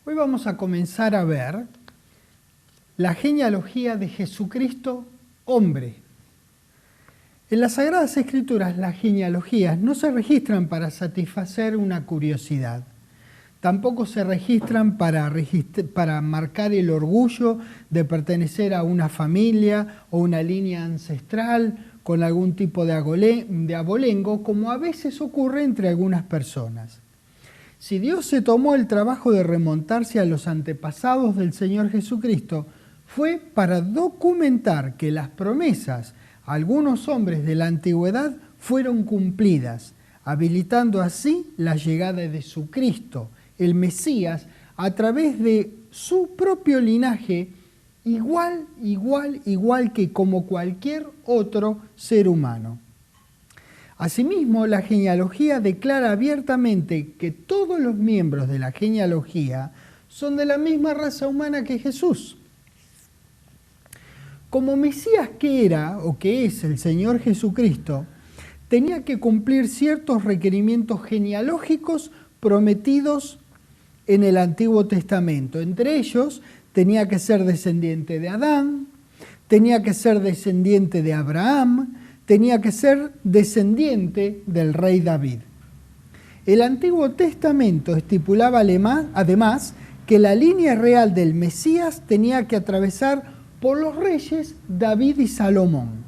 Hoy vamos a comenzar a ver la genealogía de Jesucristo, hombre. En las Sagradas Escrituras, las genealogías no se registran para satisfacer una curiosidad. Tampoco se registran para marcar el orgullo de pertenecer a una familia o una línea ancestral con algún tipo de abolengo, como a veces ocurre entre algunas personas. Si Dios se tomó el trabajo de remontarse a los antepasados del Señor Jesucristo, fue para documentar que las promesas a algunos hombres de la antigüedad fueron cumplidas, habilitando así la llegada de su Cristo, el Mesías, a través de su propio linaje, igual que como cualquier otro ser humano. Asimismo, la genealogía declara abiertamente que todos los miembros de la genealogía son de la misma raza humana que Jesús. Como Mesías que era o que es el Señor Jesucristo, tenía que cumplir ciertos requerimientos genealógicos prometidos en el Antiguo Testamento. Entre ellos, tenía que ser descendiente de Adán, tenía que ser descendiente de Abraham, tenía que ser descendiente del rey David. El Antiguo Testamento estipulaba además que la línea real del Mesías tenía que atravesar por los reyes David y Salomón.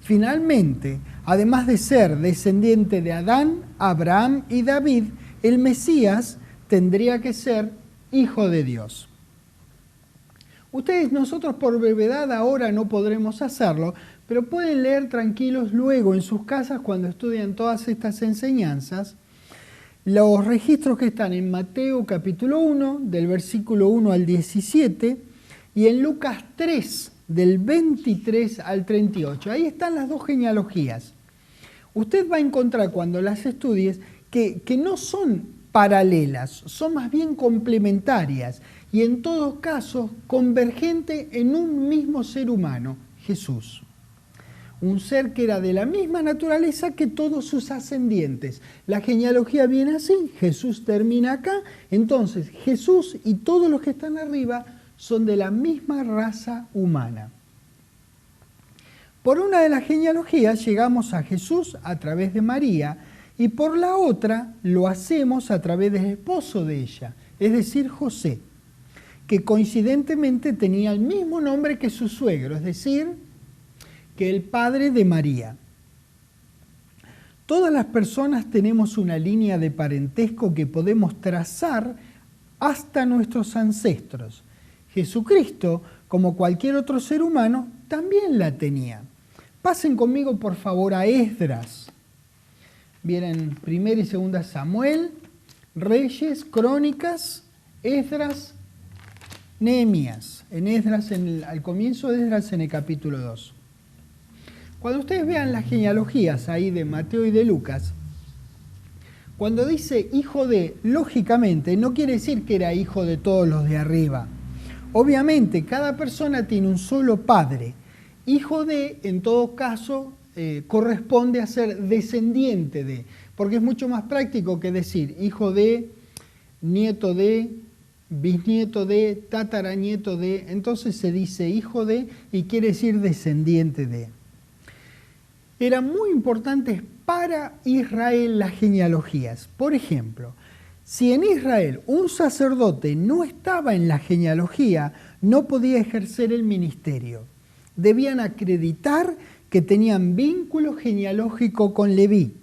Finalmente, además de ser descendiente de Adán, Abraham y David, el Mesías tendría que ser hijo de Dios. Nosotros por brevedad ahora no podremos hacerlo, pero pueden leer tranquilos luego en sus casas cuando estudian todas estas enseñanzas, los registros que están en Mateo capítulo 1, del versículo 1 al 17, y en Lucas 3, del 23 al 38. Ahí están las dos genealogías. Usted va a encontrar cuando las estudies que no son paralelas, son más bien complementarias y en todo caso convergente en un mismo ser humano, Jesús. Un ser que era de la misma naturaleza que todos sus ascendientes. La genealogía viene así, Jesús termina acá, entonces Jesús y todos los que están arriba son de la misma raza humana. Por una de las genealogías llegamos a Jesús a través de María y por la otra lo hacemos a través del esposo de ella, es decir, José, que coincidentemente tenía el mismo nombre que su suegro, es decir, que el padre de María. Todas las personas tenemos una línea de parentesco que podemos trazar hasta nuestros ancestros. Jesucristo, como cualquier otro ser humano, también la tenía. Pasen conmigo, por favor, a Esdras. Vienen 1 y 2 Samuel, Reyes, Crónicas, Esdras, Nehemías. Al comienzo de Esdras en el capítulo 2. Cuando ustedes vean las genealogías ahí de Mateo y de Lucas, cuando dice hijo de, lógicamente, no quiere decir que era hijo de todos los de arriba. Obviamente, cada persona tiene un solo padre. Hijo de, en todo caso, corresponde a ser descendiente de, porque es mucho más práctico que decir hijo de, nieto de, bisnieto de, tataranieto de. Entonces se dice hijo de y quiere decir descendiente de. Eran muy importantes para Israel las genealogías. Por ejemplo, si en Israel un sacerdote no estaba en la genealogía, no podía ejercer el ministerio. Debían acreditar que tenían vínculo genealógico con Leví.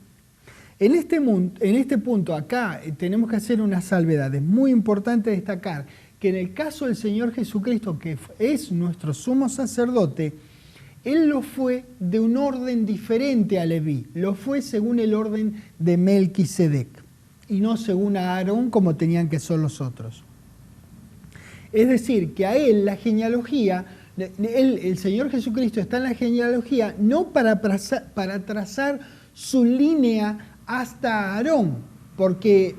En este punto acá tenemos que hacer una salvedad. Es muy importante destacar que en el caso del Señor Jesucristo, que es nuestro sumo sacerdote, Él lo fue de un orden diferente a Leví. Lo fue según el orden de Melquisedec y no según a Aarón como tenían que ser los otros. Es decir, que a él la genealogía, el Señor Jesucristo está en la genealogía no para trazar su línea hasta Aarón, porque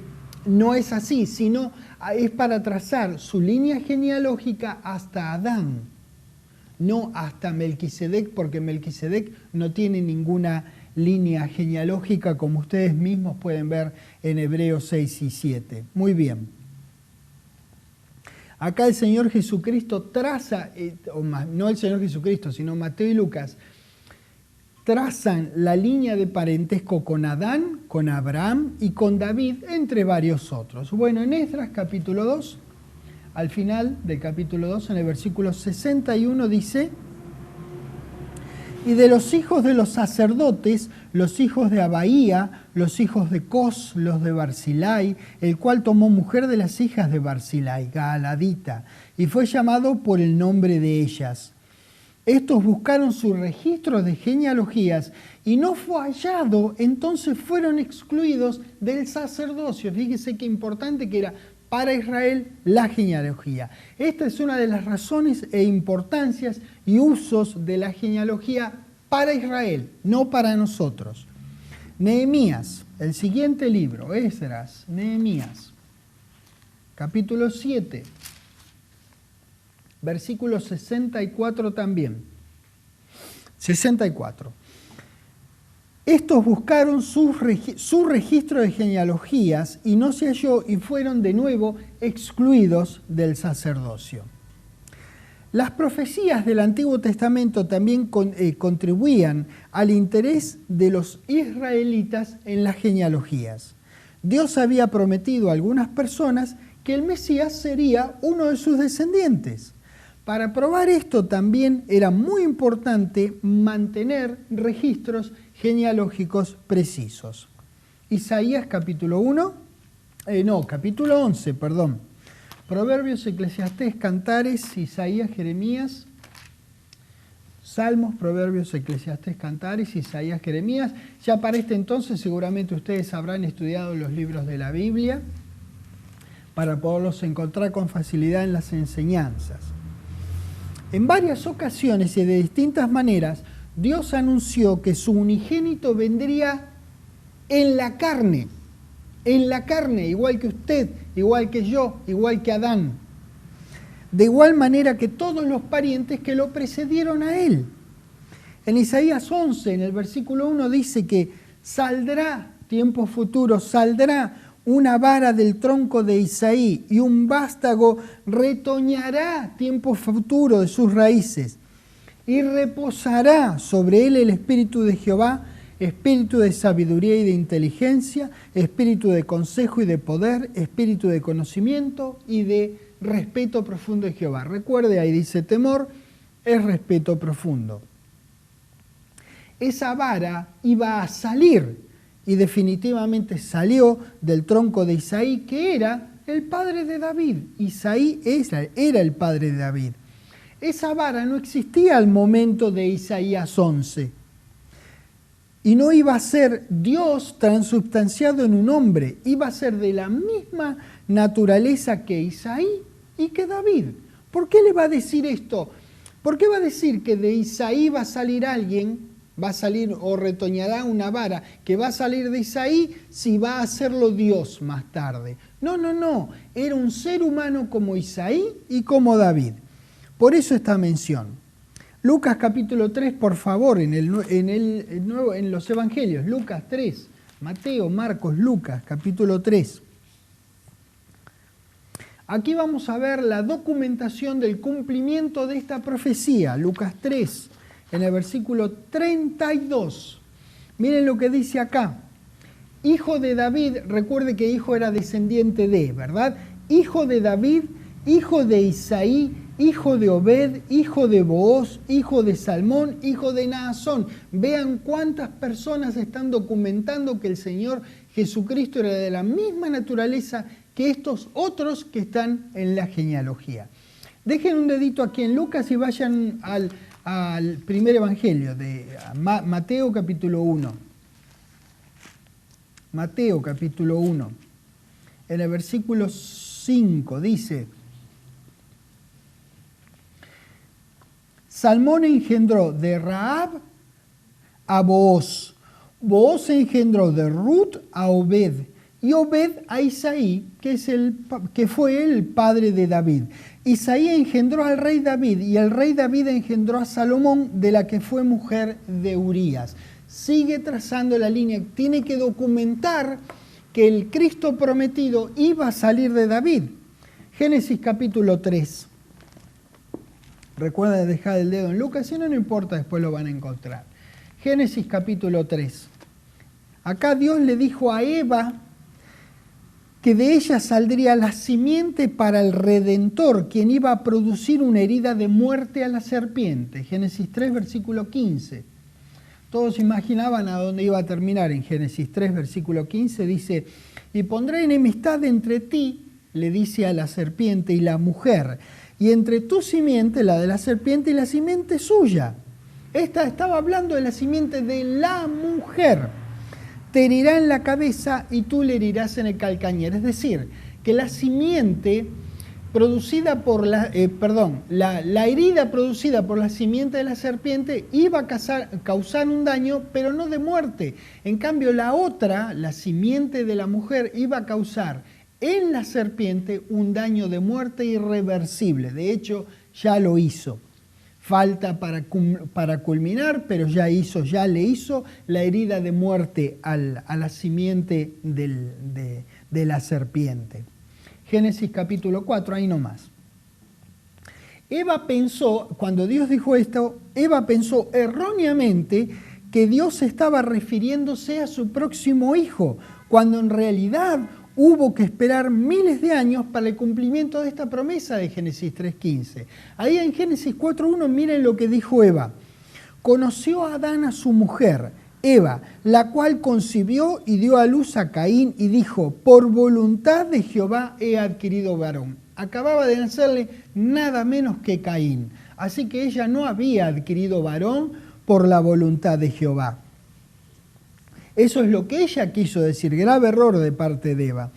no es así, sino es para trazar su línea genealógica hasta Adán, no hasta Melquisedec, porque Melquisedec no tiene ninguna línea genealógica como ustedes mismos pueden ver en Hebreos 6 y 7. Muy bien. Acá el Señor Jesucristo traza, no el Señor Jesucristo, sino Mateo y Lucas, trazan la línea de parentesco con Adán, con Abraham y con David, entre varios otros. Bueno, en Esdras capítulo 2, al final del capítulo 2, en el versículo 61 dice: y de los hijos de los sacerdotes, los hijos de Abaía, los hijos de Cos, los de Barzilai, el cual tomó mujer de las hijas de Barzilai, Gaaladita, y fue llamado por el nombre de ellas. Estos buscaron sus registros de genealogías y no fue hallado, entonces fueron excluidos del sacerdocio. Fíjese qué importante que era para Israel la genealogía. Esta es una de las razones e importancias y usos de la genealogía para Israel, no para nosotros. Nehemías, el siguiente libro, Esdras, Nehemías, capítulo 7, versículo 64 también. 64. Estos buscaron su registro de genealogías y no se halló y fueron de nuevo excluidos del sacerdocio. Las profecías del Antiguo Testamento también contribuían al interés de los israelitas en las genealogías. Dios había prometido a algunas personas que el Mesías sería uno de sus descendientes. Para probar esto también era muy importante mantener registros genealógicos precisos. Isaías capítulo 11, perdón. Proverbios, Eclesiastés, Cantares, Isaías, Jeremías, Salmos, Proverbios, Eclesiastés, Cantares, Isaías, Jeremías. Ya para este entonces seguramente ustedes habrán estudiado los libros de la Biblia para poderlos encontrar con facilidad en las enseñanzas. En varias ocasiones y de distintas maneras, Dios anunció que su unigénito vendría en la carne, igual que usted, igual que yo, igual que Adán. De igual manera que todos los parientes que lo precedieron a él. En Isaías 11, en el versículo 1, dice que saldrá, tiempo futuro, saldrá una vara del tronco de Isaí y un vástago retoñará, tiempo futuro, de sus raíces. Y reposará sobre él el espíritu de Jehová, espíritu de sabiduría y de inteligencia, espíritu de consejo y de poder, espíritu de conocimiento y de respeto profundo de Jehová. Recuerde, ahí dice temor, es respeto profundo. Esa vara iba a salir y definitivamente salió del tronco de Isaí, que era el padre de David. Isaí era el padre de David. Esa vara no existía al momento de Isaías 11. Y no iba a ser Dios transubstanciado en un hombre, iba a ser de la misma naturaleza que Isaí y que David. ¿Por qué le va a decir esto? ¿Por qué va a decir que de Isaí va a salir alguien, va a salir o retoñará una vara, que va a salir de Isaí si va a hacerlo Dios más tarde? No, era un ser humano como Isaí y como David. Por eso esta mención. Lucas capítulo 3, por favor, en los evangelios. Lucas 3, Mateo, Marcos, Lucas capítulo 3. Aquí vamos a ver la documentación del cumplimiento de esta profecía. Lucas 3, en el versículo 32. Miren lo que dice acá. Hijo de David, recuerde que hijo era descendiente de, ¿verdad? Hijo de David, hijo de Isaí, hijo de Obed, hijo de Booz, hijo de Salmón, hijo de Naasón. Vean cuántas personas están documentando que el Señor Jesucristo era de la misma naturaleza que estos otros que están en la genealogía. Dejen un dedito aquí en Lucas y vayan al primer evangelio de Mateo capítulo 1. Mateo capítulo 1. En el versículo 5 dice: Salmón engendró de Rahab a Booz. Booz engendró de Ruth a Obed. Y Obed a Isaí, que fue el padre de David. Isaí engendró al rey David, y el rey David engendró a Salomón, de la que fue mujer de Urías. Sigue trazando la línea. Tiene que documentar que el Cristo prometido iba a salir de David. Génesis capítulo 3. Recuerda dejar el dedo en Lucas, si no, no importa, después lo van a encontrar. Génesis capítulo 3. Acá Dios le dijo a Eva que de ella saldría la simiente para el Redentor, quien iba a producir una herida de muerte a la serpiente. Génesis 3, versículo 15. Todos imaginaban a dónde iba a terminar. En Génesis 3, versículo 15 dice: y pondré enemistad entre ti, le dice a la serpiente, y la mujer, y entre tu simiente, la de la serpiente, y la simiente suya. Esta estaba hablando de la simiente de la mujer. Te herirá en la cabeza y tú le herirás en el calcañar. Es decir, que la simiente producida por la herida producida por la simiente de la serpiente iba a causar un daño, pero no de muerte. En cambio, la otra, la simiente de la mujer, iba a causar en la serpiente un daño de muerte irreversible. De hecho, ya lo hizo. Falta para culminar, pero ya le hizo la herida de muerte a la simiente de la serpiente. Génesis capítulo 4, ahí nomás. Eva pensó, cuando Dios dijo esto, Eva pensó erróneamente que Dios estaba refiriéndose a su próximo hijo, cuando en realidad hubo que esperar miles de años para el cumplimiento de esta promesa de Génesis 3.15. Ahí en Génesis 4.1 miren lo que dijo Eva. Conoció a Adán a su mujer, Eva, la cual concibió y dio a luz a Caín y dijo: por voluntad de Jehová he adquirido varón. Acababa de nacerle nada menos que Caín. Así que ella no había adquirido varón por la voluntad de Jehová. Eso es lo que ella quiso decir, grave error de parte de Eva.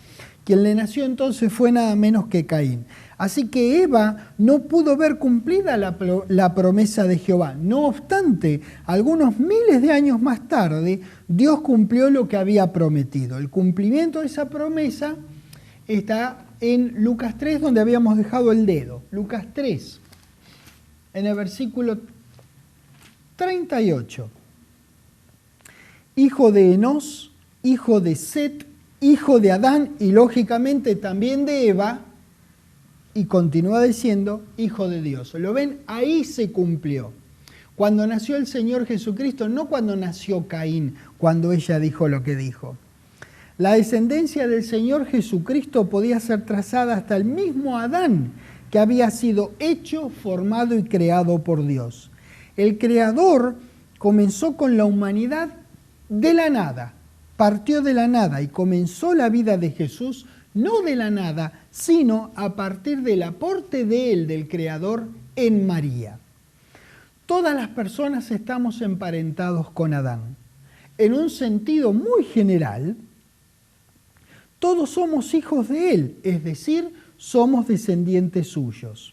Quien le nació entonces fue nada menos que Caín. Así que Eva no pudo ver cumplida la promesa de Jehová. No obstante, algunos miles de años más tarde, Dios cumplió lo que había prometido. El cumplimiento de esa promesa está en Lucas 3, donde habíamos dejado el dedo. Lucas 3, en el versículo 38. Hijo de Enós, hijo de Set, hijo de Adán y lógicamente también de Eva, y continúa diciendo, hijo de Dios. ¿Lo ven? Ahí se cumplió. Cuando nació el Señor Jesucristo, no cuando nació Caín, cuando ella dijo lo que dijo. La descendencia del Señor Jesucristo podía ser trazada hasta el mismo Adán, que había sido hecho, formado y creado por Dios. El Creador comenzó con la humanidad de la nada, partió de la nada y comenzó la vida de Jesús no de la nada, sino a partir del aporte de él, del Creador, en María. Todas las personas estamos emparentados con Adán. En un sentido muy general, todos somos hijos de él, es decir, somos descendientes suyos.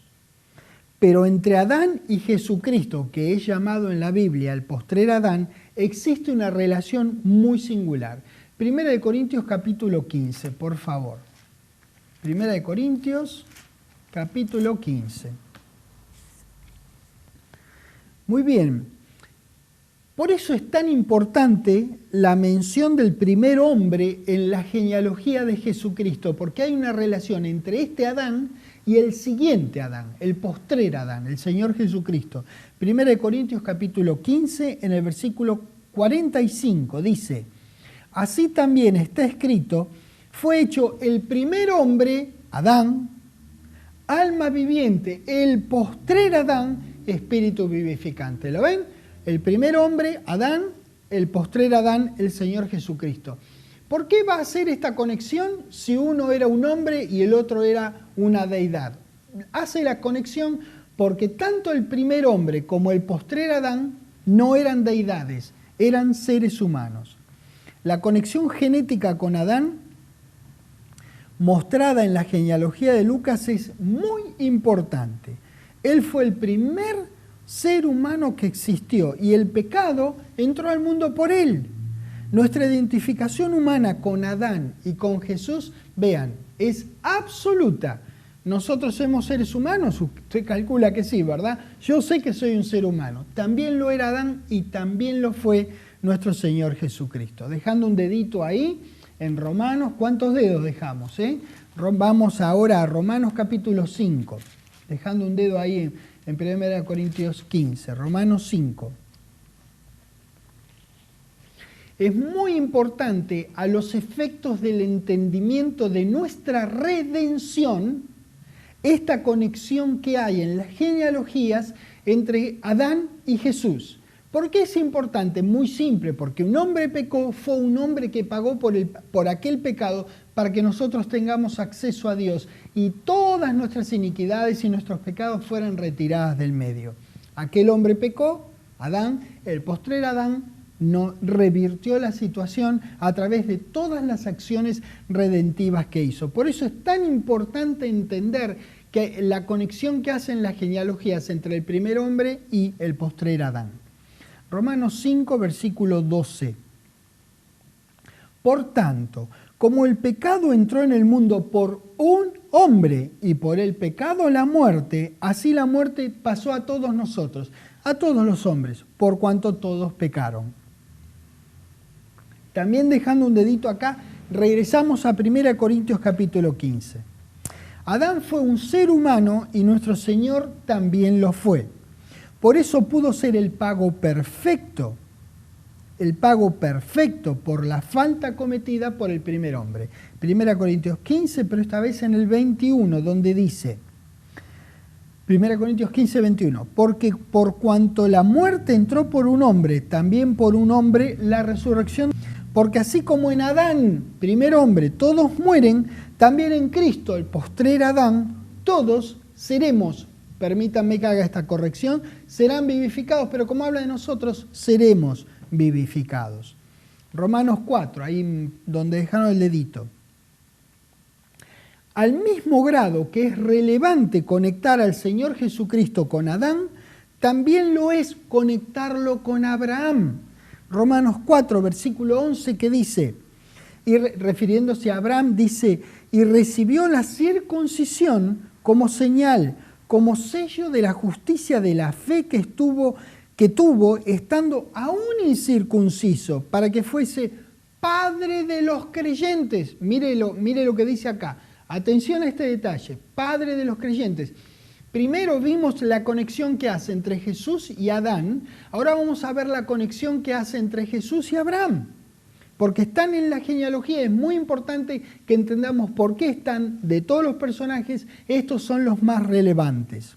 Pero entre Adán y Jesucristo, que es llamado en la Biblia el postrer Adán, existe una relación muy singular. Primera de Corintios capítulo 15, por favor. Primera de Corintios capítulo 15. Muy bien. Por eso es tan importante la mención del primer hombre en la genealogía de Jesucristo, porque hay una relación entre este Adán y el siguiente Adán, el postrer Adán, el Señor Jesucristo. Primera de Corintios capítulo 15, en el versículo 45, dice: así también está escrito, fue hecho el primer hombre, Adán, alma viviente, el postrer Adán, espíritu vivificante. ¿Lo ven? El primer hombre, Adán, el postrer Adán, el Señor Jesucristo. ¿Por qué va a hacer esta conexión si uno era un hombre y el otro era una deidad? Hace la conexión porque tanto el primer hombre como el postrer Adán no eran deidades, eran seres humanos. La conexión genética con Adán, mostrada en la genealogía de Lucas, es muy importante. Él fue el primer ser humano que existió y el pecado entró al mundo por él. Nuestra identificación humana con Adán y con Jesús, vean, es absoluta. Nosotros somos seres humanos, usted calcula que sí, ¿verdad? Yo sé que soy un ser humano. También lo era Adán y también lo fue nuestro Señor Jesucristo. Dejando un dedito ahí, en Romanos, ¿cuántos dedos dejamos? Vamos ahora a Romanos capítulo 5, dejando un dedo ahí en 1 Corintios 15, Romanos 5. Es muy importante a los efectos del entendimiento de nuestra redención esta conexión que hay en las genealogías entre Adán y Jesús. ¿Por qué es importante? Muy simple, porque un hombre pecó, fue un hombre que pagó por aquel pecado para que nosotros tengamos acceso a Dios y todas nuestras iniquidades y nuestros pecados fueran retiradas del medio. Aquel hombre pecó, Adán, el postrer Adán, no revirtió la situación a través de todas las acciones redentivas que hizo. Por eso es tan importante entender que la conexión que hacen las genealogías entre el primer hombre y el postrer Adán. Romanos 5, versículo 12. Por tanto, como el pecado entró en el mundo por un hombre y por el pecado la muerte, así la muerte pasó a todos nosotros, a todos los hombres, por cuanto todos pecaron. También dejando un dedito acá, regresamos a 1 Corintios capítulo 15. Adán fue un ser humano y nuestro Señor también lo fue. Por eso pudo ser el pago perfecto por la falta cometida por el primer hombre. 1 Corintios 15, pero esta vez en el 21, donde dice, 1 Corintios 15, 21, porque por cuanto la muerte entró por un hombre, también por un hombre la resurrección. Porque así como en Adán, primer hombre, todos mueren, también en Cristo, el postrer Adán, todos seremos, permítanme que haga esta corrección, serán vivificados, pero como habla de nosotros, seremos vivificados. Romanos 4, ahí donde dejaron el dedito. Al mismo grado que es relevante conectar al Señor Jesucristo con Adán, también lo es conectarlo con Abraham. Romanos 4, versículo 11, que dice, y refiriéndose a Abraham, dice, y recibió la circuncisión como señal, como sello de la justicia de la fe que tuvo estando aún incircunciso, para que fuese padre de los creyentes. Mire lo que dice acá. Atención a este detalle, padre de los creyentes. Primero vimos la conexión que hace entre Jesús y Adán, ahora vamos a ver la conexión que hace entre Jesús y Abraham, porque están en la genealogía. Es muy importante que entendamos por qué están, de todos los personajes, estos son los más relevantes.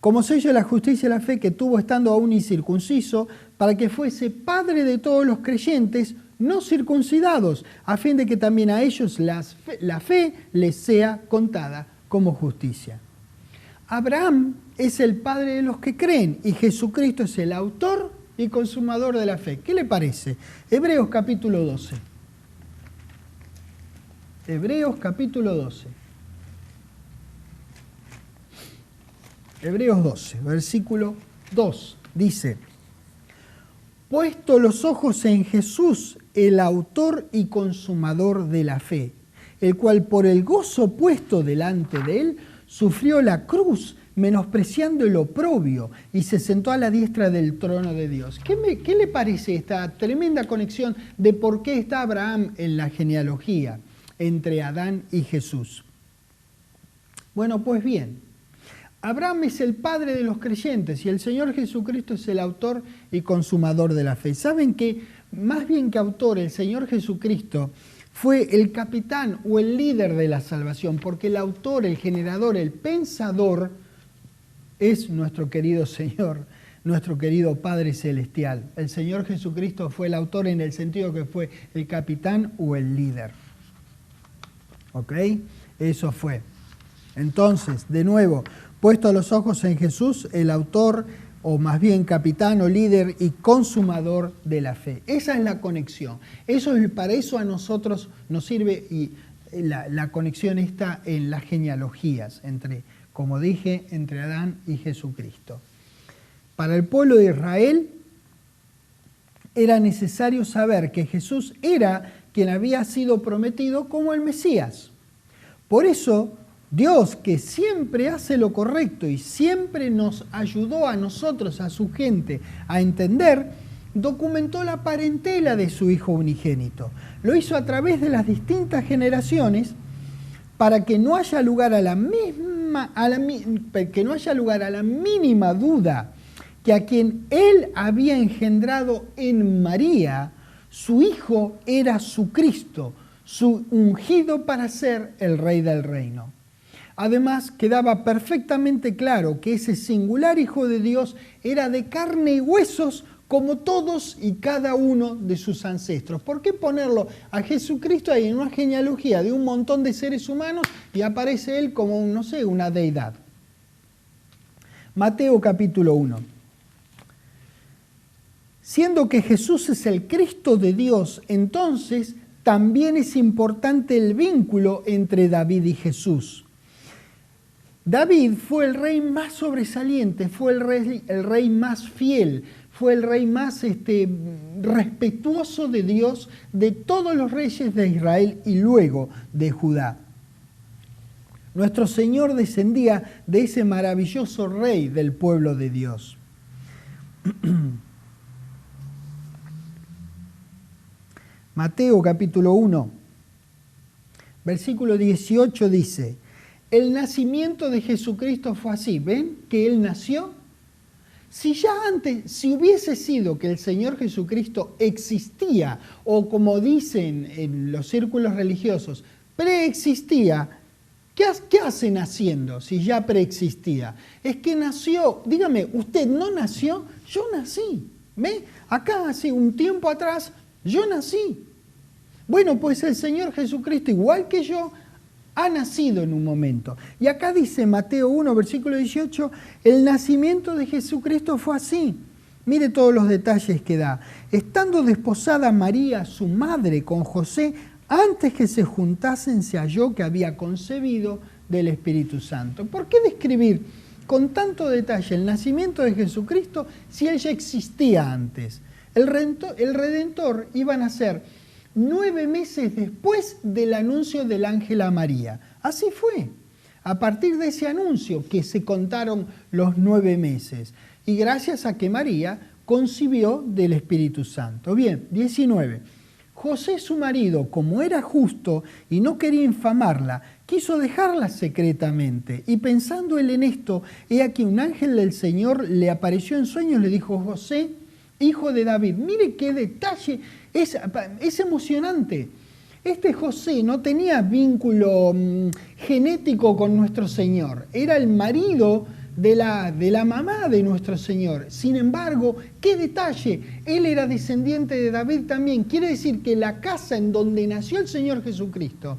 Como sello de la justicia y la fe que tuvo estando aún incircunciso, para que fuese padre de todos los creyentes no circuncidados, a fin de que también a ellos la fe les sea contada como justicia. Abraham es el padre de los que creen y Jesucristo es el autor y consumador de la fe. ¿Qué le parece? Hebreos capítulo 12. Hebreos capítulo 12. Hebreos 12, versículo 2, dice, puesto los ojos en Jesús, el autor y consumador de la fe, el cual por el gozo puesto delante de él, sufrió la cruz, menospreciando el oprobio, y se sentó a la diestra del trono de Dios. ¿Qué le parece esta tremenda conexión de por qué está Abraham en la genealogía entre Adán y Jesús? Bueno, pues bien, Abraham es el padre de los creyentes y el Señor Jesucristo es el autor y consumador de la fe. ¿Saben que más bien que autor, el Señor Jesucristo fue el capitán o el líder de la salvación? Porque el autor, el generador, el pensador es nuestro querido Señor, nuestro querido Padre Celestial. El Señor Jesucristo fue el autor en el sentido que fue el capitán o el líder. ¿Ok? Eso fue. Entonces, de nuevo, puesto los ojos en Jesús, el autor, o más bien capitán o líder y consumador de la fe. Esa es la conexión. Para eso a nosotros nos sirve y la conexión está en las genealogías, como dije, entre Adán y Jesucristo. Para el pueblo de Israel era necesario saber que Jesús era quien había sido prometido como el Mesías. Por eso, Dios, que siempre hace lo correcto y siempre nos ayudó a nosotros, a su gente, a entender, documentó la parentela de su Hijo unigénito. Lo hizo a través de las distintas generaciones para que no haya lugar a la mínima duda que a quien Él había engendrado en María, su Hijo era su Cristo, su ungido para ser el Rey del reino. Además, quedaba perfectamente claro que ese singular Hijo de Dios era de carne y huesos como todos y cada uno de sus ancestros. ¿Por qué ponerlo a Jesucristo ahí en una genealogía de un montón de seres humanos y aparece Él como, no sé, una deidad? Mateo capítulo 1. Siendo que Jesús es el Cristo de Dios, entonces también es importante el vínculo entre David y Jesús. David fue el rey más sobresaliente, fue el rey más fiel, fue el rey más respetuoso de Dios de todos los reyes de Israel y luego de Judá. Nuestro Señor descendía de ese maravilloso rey del pueblo de Dios. Mateo capítulo 1, versículo 18 dice: el nacimiento de Jesucristo fue así. ¿Ven que Él nació? Si ya antes, si hubiese sido que el Señor Jesucristo existía, o como dicen en los círculos religiosos, preexistía, ¿qué hace naciendo si ya preexistía? Es que nació. Dígame, ¿usted no nació? Yo nací. ¿Ve? Acá hace un tiempo atrás, yo nací. Bueno, pues el Señor Jesucristo, igual que yo, ha nacido en un momento. Y acá dice Mateo 1, versículo 18, el nacimiento de Jesucristo fue así. Mire todos los detalles que da. Estando desposada María, su madre, con José, antes que se juntasen, se halló que había concebido del Espíritu Santo. ¿Por qué describir con tanto detalle el nacimiento de Jesucristo si Él ya existía antes? El Redentor iba a nacer 9 meses después del anuncio del ángel a María. Así fue. A partir de ese anuncio que se contaron los 9 meses. Y gracias a que María concibió del Espíritu Santo. Bien, 19. José, su marido, como era justo y no quería infamarla, quiso dejarla secretamente. Y pensando él en esto, he aquí un ángel del Señor le apareció en sueños y le dijo: José, hijo de David. Mire qué detalle, es emocionante. Este José no tenía vínculo genético con nuestro Señor, era el marido de la mamá de nuestro Señor. Sin embargo, qué detalle, él era descendiente de David también. Quiere decir que la casa en donde nació el Señor Jesucristo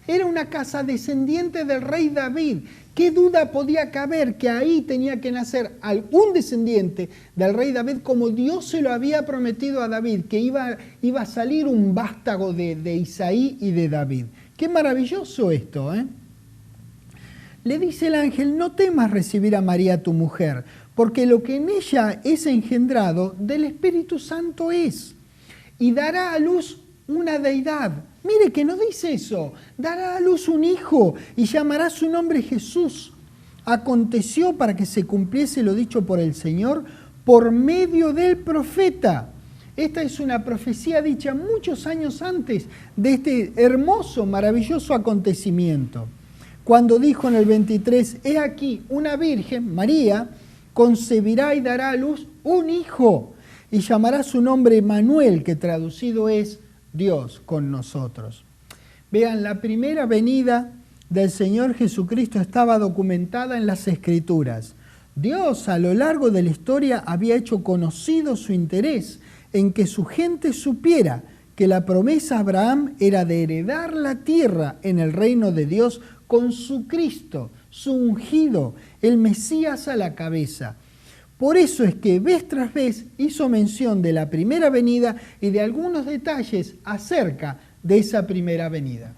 era una casa descendiente del rey David. ¿Qué duda podía caber que ahí tenía que nacer algún descendiente del rey David, como Dios se lo había prometido a David, que iba a salir un vástago de Isaí y de David? Qué maravilloso esto, ¿eh? Le dice el ángel: no temas recibir a María tu mujer, porque lo que en ella es engendrado del Espíritu Santo es, y dará a luz una deidad. Mire que no dice eso. Dará a luz un hijo y llamará su nombre Jesús. Aconteció para que se cumpliese lo dicho por el Señor por medio del profeta. Esta es una profecía dicha muchos años antes de este hermoso, maravilloso acontecimiento. Cuando dijo en el 23, he aquí una virgen, María, concebirá y dará a luz un hijo y llamará su nombre Emmanuel, que traducido es Dios con nosotros. Vean, la primera venida del Señor Jesucristo estaba documentada en las Escrituras. Dios a lo largo de la historia había hecho conocido su interés en que su gente supiera que la promesa a Abraham era de heredar la tierra en el reino de Dios con su Cristo, su ungido, el Mesías a la cabeza. Por eso es que vez tras vez hizo mención de la primera venida y de algunos detalles acerca de esa primera venida.